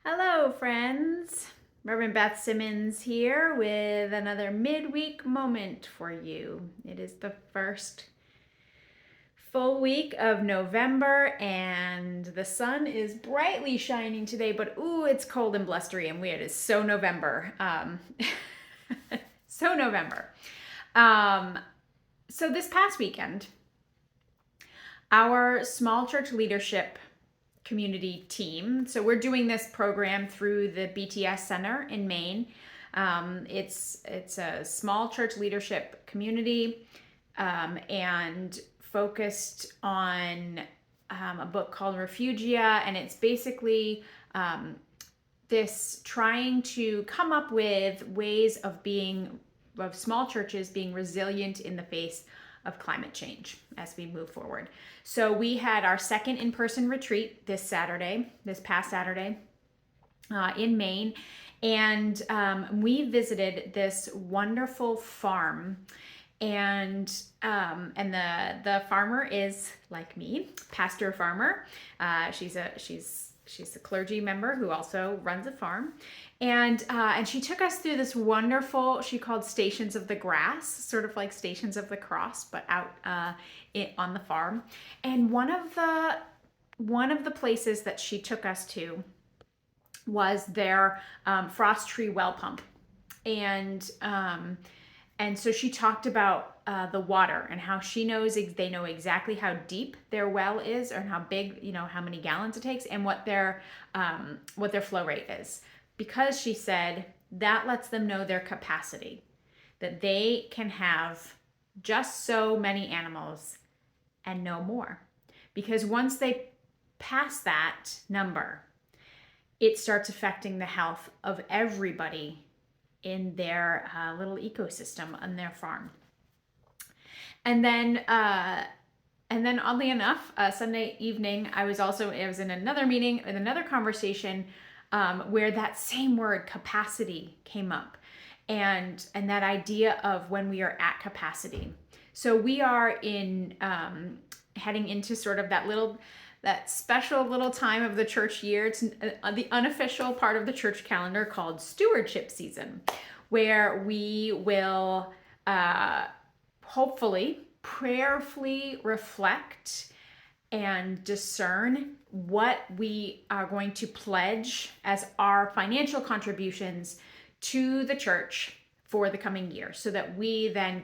Hello, friends. Reverend Beth Simmons here with another midweek moment for you. It is the first full week of November and the sun is brightly shining today, but ooh, it's cold and blustery and weird. It's so November. So November. Um, so this past weekend, our small church leadership community team. So we're doing this program through the BTS Center in Maine. It's a small church leadership community and focused on a book called Refugia, and it's basically this trying to come up with ways of small churches being resilient in the face of climate change as we move forward. So we had our second in-person retreat this past Saturday in Maine, and we visited this wonderful farm, and the farmer is like me, pastor farmer. She's a clergy member who also runs a farm, and she took us through this wonderful, she called Stations of the Grass, sort of like Stations of the Cross, but out on the farm. And one of the places that she took us to was their frost tree well pump, and so she talked about the water and how they know exactly how deep their well is, or how big, how many gallons it takes, and what their flow rate is. Because she said that lets them know their capacity, that they can have just so many animals and no more. Because once they pass that number, it starts affecting the health of everybody in their little ecosystem on their farm. And then oddly enough, Sunday evening, I was in another meeting with another conversation where that same word capacity came up, and that idea of when we are at capacity. So we are heading into sort of that special little time of the church year. It's the unofficial part of the church calendar called stewardship season, where we will hopefully prayerfully reflect and discern what we are going to pledge as our financial contributions to the church for the coming year, so that we then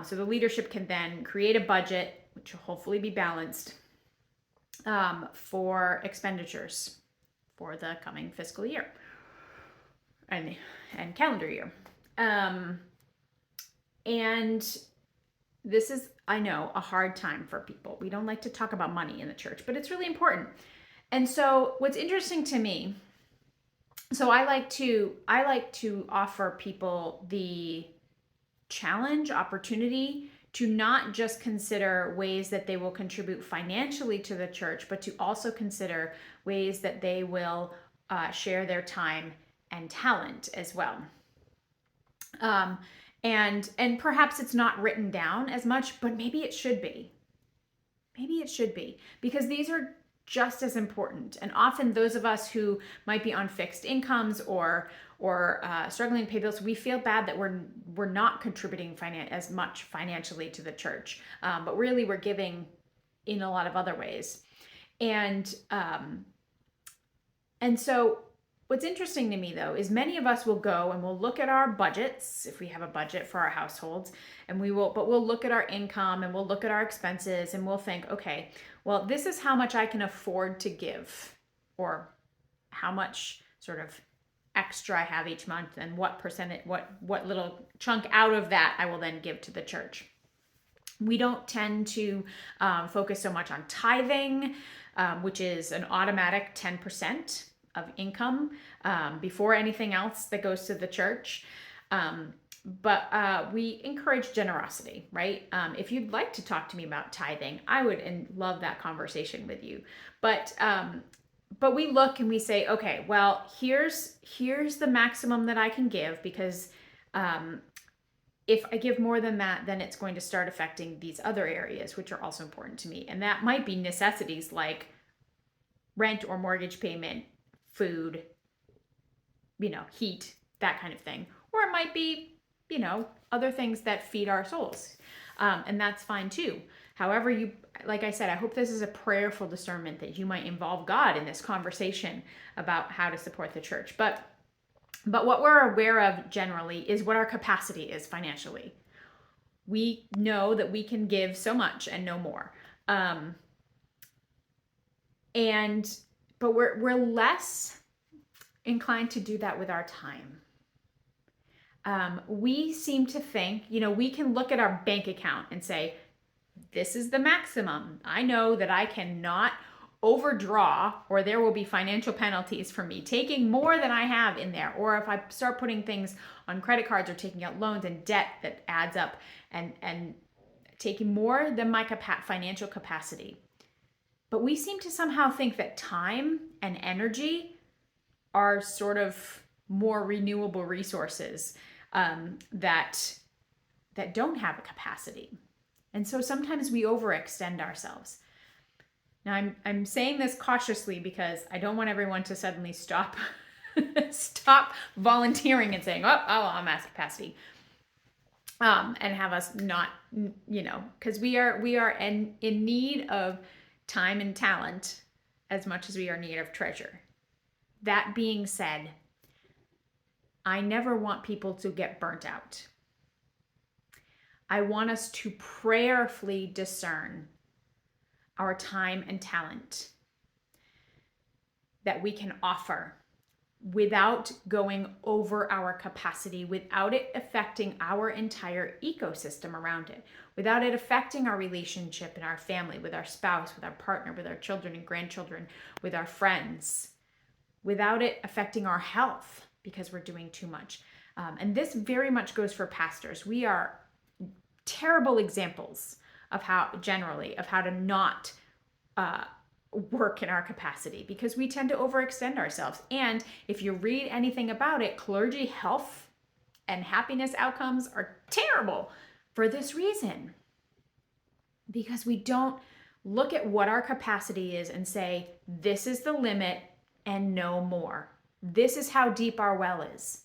so the leadership can then create a budget, which will hopefully be balanced, for expenditures for the coming fiscal year and calendar year. And this is, I know, a hard time for people. We don't like to talk about money in the church, but it's really important. And so what's interesting to me, so I like to offer people the opportunity to not just consider ways that they will contribute financially to the church, but to also consider ways that they will share their time and talent as well. And perhaps it's not written down as much, but maybe it should be. Maybe it should be, because these are just as important. And often those of us who might be on fixed incomes or struggling to pay bills, we feel bad that we're not contributing as much financially to the church, but really we're giving in a lot of other ways. And so what's interesting to me, though, is many of us will go and we'll look at our budgets, if we have a budget for our households, and we'll look at our income and we'll look at our expenses and we'll think, okay, well, this is how much I can afford to give, or how much sort of extra I have each month, and what percentage, what little chunk out of that I will then give to the church. We don't tend to focus so much on tithing, which is an automatic 10% of income before anything else that goes to the church. But we encourage generosity, right? If you'd like to talk to me about tithing, I would love that conversation with you. But we look and we say, okay, well, here's the maximum that I can give, because if I give more than that, then it's going to start affecting these other areas, which are also important to me. And that might be necessities like rent or mortgage payment, food, heat, that kind of thing. Or it might be, other things that feed our souls. And that's fine too. However, like I said, I hope this is a prayerful discernment that you might involve God in this conversation about how to support the church. But what we're aware of generally is what our capacity is financially. We know that we can give so much and no more. But we're less inclined to do that with our time. We seem to think, we can look at our bank account and say, this is the maximum. I know that I cannot overdraw, or there will be financial penalties for me taking more than I have in there. Or if I start putting things on credit cards or taking out loans and debt that adds up and taking more than my financial capacity. But we seem to somehow think that time and energy are sort of more renewable resources that don't have a capacity. And so sometimes we overextend ourselves. Now I'm saying this cautiously because I don't want everyone to suddenly stop volunteering and saying, I'm at capacity. And have us not, because we are in need of time and talent as much as we are in need of treasure. That being said, I never want people to get burnt out. I want us to prayerfully discern our time and talent that we can offer without going over our capacity, without it affecting our entire ecosystem around it, without it affecting our relationship and our family, with our spouse, with our partner, with our children and grandchildren, with our friends, without it affecting our health because we're doing too much. And this very much goes for pastors. We are terrible examples of how to not work in our capacity, because we tend to overextend ourselves. And if you read anything about it, clergy health and happiness outcomes are terrible for this reason, because we don't look at what our capacity is and say, this is the limit and no more. This is how deep our well is.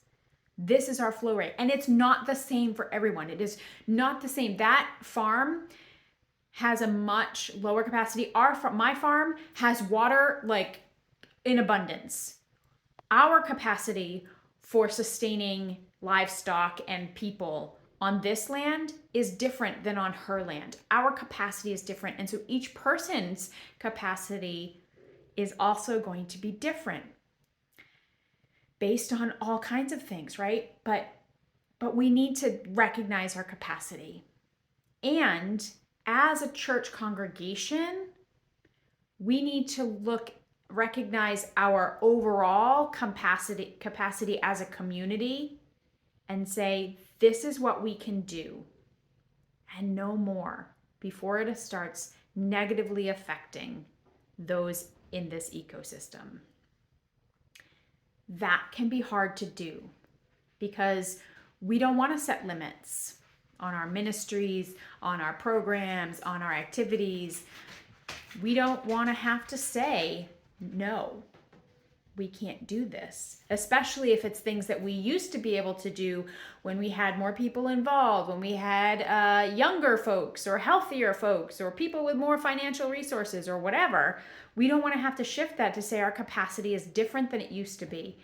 This is our flow rate. And it's not the same for everyone. It is not the same. That farm has a much lower capacity. My farm has water like in abundance. Our capacity for sustaining livestock and people on this land is different than on her land. Our capacity is different. And so each person's capacity is also going to be different based on all kinds of things, right? But we need to recognize our capacity. And as a church congregation, we need to recognize our overall capacity as a community and say, this is what we can do and no more before it starts negatively affecting those in this ecosystem. That can be hard to do because we don't want to set limits on our ministries, on our programs, on our activities. We don't want to have to say, no, we can't do this, especially if it's things that we used to be able to do when we had more people involved, when we had younger folks or healthier folks or people with more financial resources or whatever. We don't want to have to shift that to say our capacity is different than it used to be.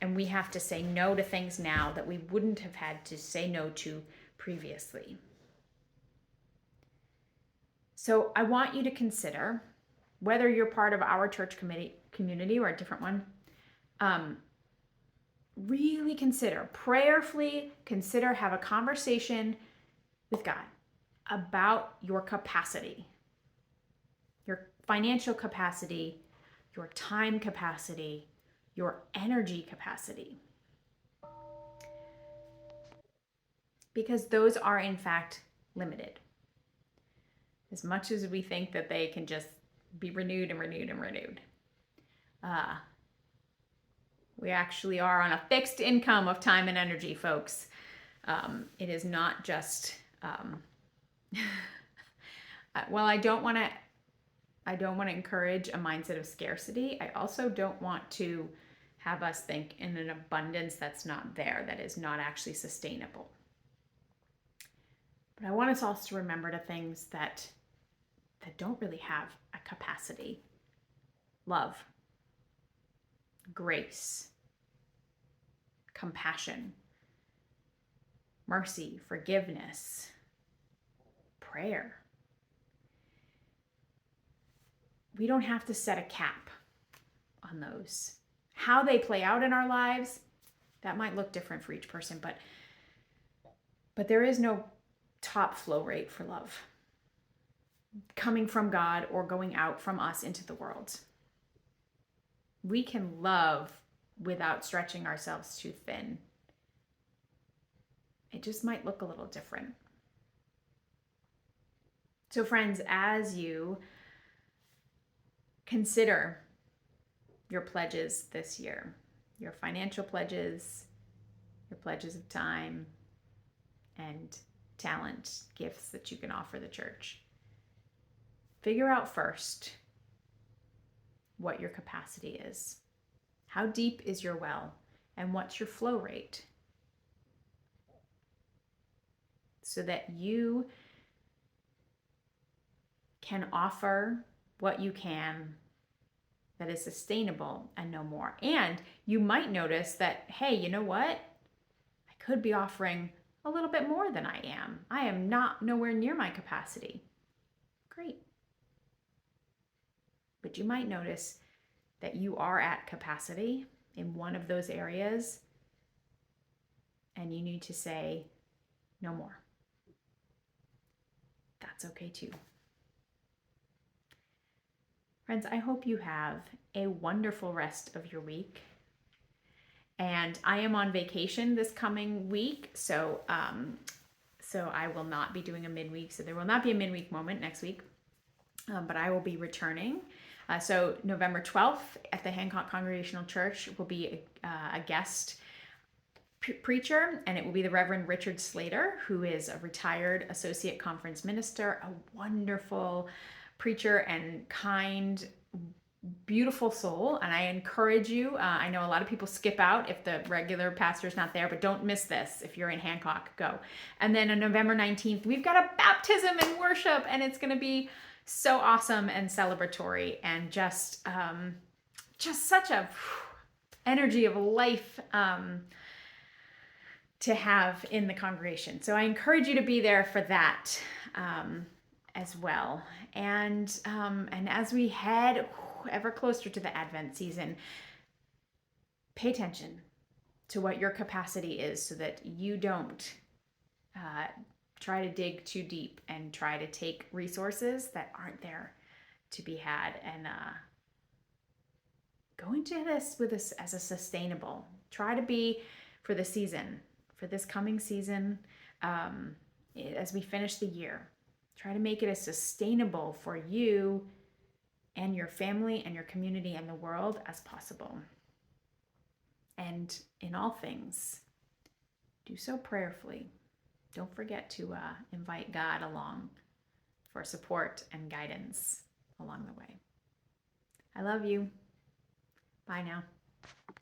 And we have to say no to things now that we wouldn't have had to say no to previously. So I want you to consider, whether you're part of our church community or a different one, really consider, prayerfully consider, have a conversation with God about your capacity, your financial capacity, your time capacity, your energy capacity. Because those are in fact limited. As much as we think that they can just be renewed and renewed and renewed. We actually are on a fixed income of time and energy, folks. It is not just, well, I don't want to encourage a mindset of scarcity. I also don't want to have us think in an abundance that's not there, that is not actually sustainable. But I want us also to remember the things that don't really have a capacity. Love, grace, compassion, mercy, forgiveness, prayer. We don't have to set a cap on those. How they play out in our lives, that might look different for each person, but there is no top flow rate for love coming from God or going out from us into the world. We can love without stretching ourselves too thin. It just might look a little different. So friends, as you consider your pledges this year, your financial pledges, your pledges of time and talent, gifts that you can offer the church, figure out first what your capacity is. How deep is your well, and what's your flow rate? So that you can offer what you can that is sustainable and no more. And you might notice that, hey, you know what? I could be offering a little bit more than I am. I am nowhere near my capacity. Great. But you might notice that you are at capacity in one of those areas, and you need to say no more. That's okay too. Friends, I hope you have a wonderful rest of your week. And I am on vacation this coming week, so I will not be doing a midweek. So there will not be a midweek moment next week, but I will be returning. So November 12th at the Hancock Congregational Church will be a guest preacher, and it will be the Reverend Richard Slater, who is a retired associate conference minister, a wonderful preacher and kind, beautiful soul. And I encourage you, I know a lot of people skip out if the regular pastor's not there, but don't miss this. If you're in Hancock, go. And then on November 19th, we've got a baptism and worship, and it's going to be so awesome and celebratory, and just such a energy of life to have in the congregation. So I encourage you to be there for that as well. And as we head ever closer to the Advent season, pay attention to what your capacity is, so that you don't try to dig too deep and try to take resources that aren't there to be had, and go into this with this as a sustainable. Try to be, for the season, for this coming season, as we finish the year, try to make it as sustainable for you and your family and your community and the world as possible. And in all things, do so prayerfully. Don't forget to invite God along for support and guidance along the way. I love you. Bye now.